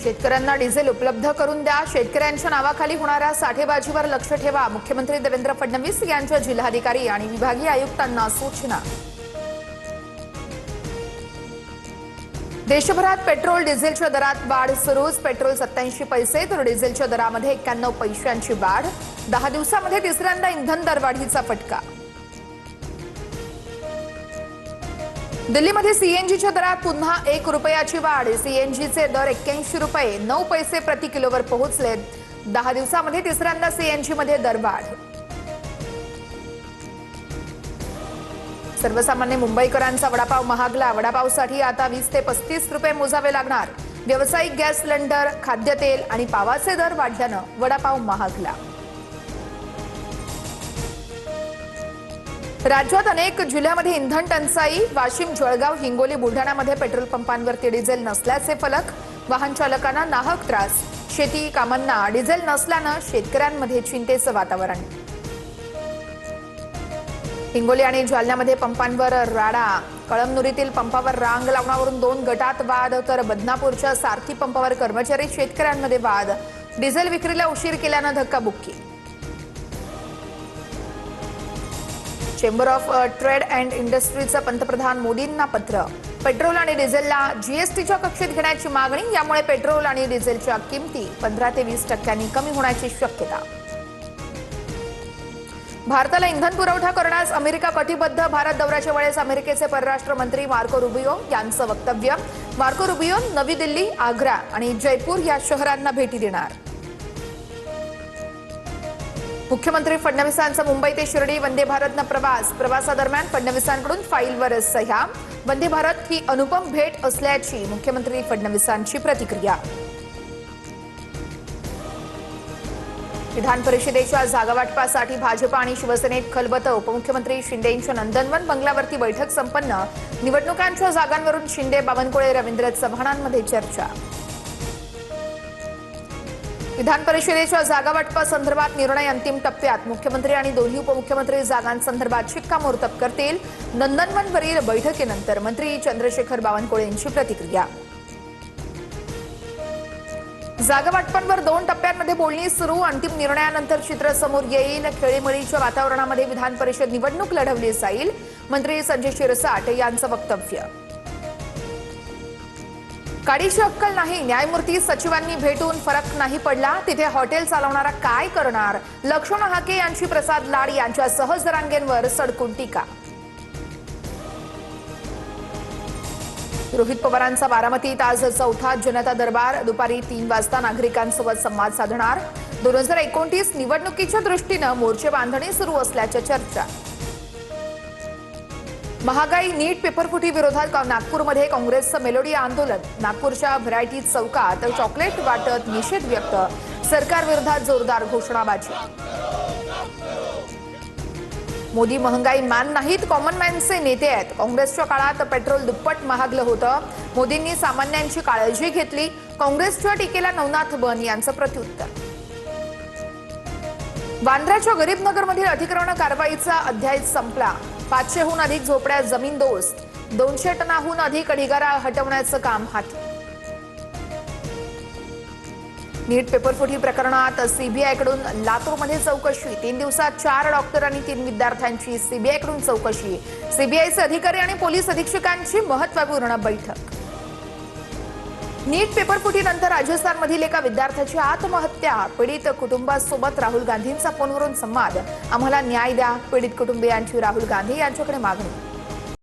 शेतकऱ्यांना डिझेल उपलब्ध करून द्या, शेतकऱ्यांच्या नावाखाली होणाऱ्या साठेबाजीवर लक्ष ठेवा, मुख्यमंत्री देवेंद्र फडणवीस यांच्या जिल्हाधिकारी आणि विभागीय आयुक्तांना सूचना। देशभरात पेट्रोल डिझेलच्या दरात वाढ सुरूच, पेट्रोल 87 पैसे तर डिझेलच्या दरामध्ये 91 पैशांची वाढ। 10 दिवसांमध्ये तिसऱ्यांदा इंधन दरवाढीचा फटका। दिल्लीमध्ये सीएनजीच्या दरात पुन्हा 1 रुपयाची वाढ, सीएनजीचे दर 81 रुपये 9 पैसे प्रति किलोवर पोहोचलेत। 10 दिवसांमध्ये तिसऱ्यांदा सीएनजीमध्ये दरवाढ। सर्वसामान्य मुंबईकरांचा वडापाव महागला, वडापावसाठी आता 20 ते 35 रुपये मोजावे लागणार। व्यावसायिक गॅस सिलेंडर, खाद्यतेल आणि पावाचे दर वाढल्यानं वडापाव महागला। राज्यात अनेक जिल्ह्यामध्ये इंधन टंचाई, वाशिम, जळगाव, हिंगोली, बुलढाण्यामध्ये पेट्रोल पंपांवरती डिझेल नसल्याचे फलक, वाहन चालकांना नाहक त्रास, शेती कामांना डिझेल नसल्यानं शेतकऱ्यांमध्ये चिंतेचं वातावरण। हिंगोली आणि जालन्यामध्ये पंपांवर राडा, कळमनुरीतील पंपावर रांग लावण्यावरून 2 गटात वाद, तर बदनापूरच्या सारथी पंपावर कर्मचारी शेतकऱ्यांमध्ये वाद, डिझेल विक्रीला उशीर केल्यानं धक्काबुक्की। चेंबर ऑफ ट्रेड अँड इंडस्ट्रीचं पंतप्रधान मोदींना पत्र, पेट्रोल आणि डिझेलला जीएसटीच्या कक्षेत घेण्याची मागणी, यामुळे पेट्रोल आणि डिझेलच्या किमती 15 ते 20% कमी होण्याची शक्यता। भारताला इंधन पुरवठा करण्यास अमेरिका कटिबद्ध, भारत दौऱ्याच्या वेळेस अमेरिकेचे परराष्ट्र मंत्री मार्को रुबियो यांचं वक्तव्य। मार्को रुबियो नवी दिल्ली, आग्रा आणि जयपूर या शहरांना भेटी देणार। मुख्यमंत्री फडणवीसांचा मुंबई ते शिर्डी वंदे भारतनं प्रवास, प्रवासादरम्यान फडणवीसांकडून फाईलवर सह्या। वंदे भारत ही अनुपम भेट असल्याची मुख्यमंत्री फडणवीसांची प्रतिक्रिया। विधान परिषदेच्या जागावाटपासाठी भाजप आणि शिवसेनेत खलबतं, उपमुख्यमंत्री शिंदेंच्या नंदनवन बंगल्यावरती बैठक संपन्न, निवडणुकांच्या जागांवरून शिंदे, बावनकुळे, रवींद्र चव्हाणांमध्ये चर्चा। विधान परिषदेच्या जागावाटपासंदर्भात निर्णय अंतिम टप्प्यात, मुख्यमंत्री आणि दोन्ही उपमुख्यमंत्री जागांसंदर्भात शिक्कामोर्तब करतील। नंदनवनवरील बैठकीनंतर मंत्री चंद्रशेखर बावनकुळे यांची प्रतिक्रिया। जागावाटपांवर 2 टप्प्यांमध्ये बोलणी सुरू, अंतिम निर्णयानंतर चित्र समोर येईल। खेळीमेळीच्या वातावरणामध्ये विधान परिषद निवडणूक लढवली जाईल, मंत्री संजय शिरसाट यांचं वक्तव्य। काडीची अक्कल नाही, न्यायमूर्ती सचिवांनी भेटून फरक नाही पडला, तिथे हॉटेल चालवणारा काय करणार, लक्ष्मण हाके यांची प्रसाद लाड यांच्या सहजरांगेंवर सडकून टीका। रोहित पवारांचा बारामतीत आज 4था जनता दरबार, दुपारी 3 वाजता नागरिकांसोबत संवाद साधणार। 2029 निवडणुकीच्या दृष्टीनं मोर्चे बांधणी सुरू असल्याच्या चर्चा। महागाई, नीट पेपरफुटी विरोधात नागपूरमध्ये काँग्रेसचं मेलोडी आंदोलन, नागपूरच्या व्हरायटी चौकात चॉकलेट वाटत निषेध व्यक्त, सरकारविरोधात जोरदार घोषणाबाजी। मोदी महंगाई मॅन नाहीत, कॉमन मॅनचे नेते आहेत, काँग्रेसच्या काळात पेट्रोल दुप्पट महागलं होतं, मोदींनी सामान्यांची काळजी घेतली, काँग्रेसच्या टीकेला नवनाथ बन यांचं प्रत्युत्तर। वांद्र्याच्या गरीबनगरमधील अतिक्रमण कारवाईचा अध्याय संपला, 500हून अधिक झोपड्या जमीनदोस्त, 200 टनाहून अधिक ढिगारा हटवण्याचं काम हाती। नीट पेपरफुटी प्रकरणात सीबीआयकडून लातूरमध्ये चौकशी, 3 दिवसात 4 डॉक्टर आणि 3 विद्यार्थ्यांची सीबीआयकडून चौकशी, सीबीआयचे अधिकारी आणि पोलीस अधीक्षकांची महत्त्वपूर्ण बैठक। नीट पेपरफुटीनंतर राजस्थानमधील एका विद्यार्थ्याची आत्महत्या, पीडित कुटुंबासोबत राहुल गांधींचा फोनवरून संवाद, आम्हाला न्याय द्या, पीडित कुटुंबियांची राहुल गांधी यांच्याकडे मागणी।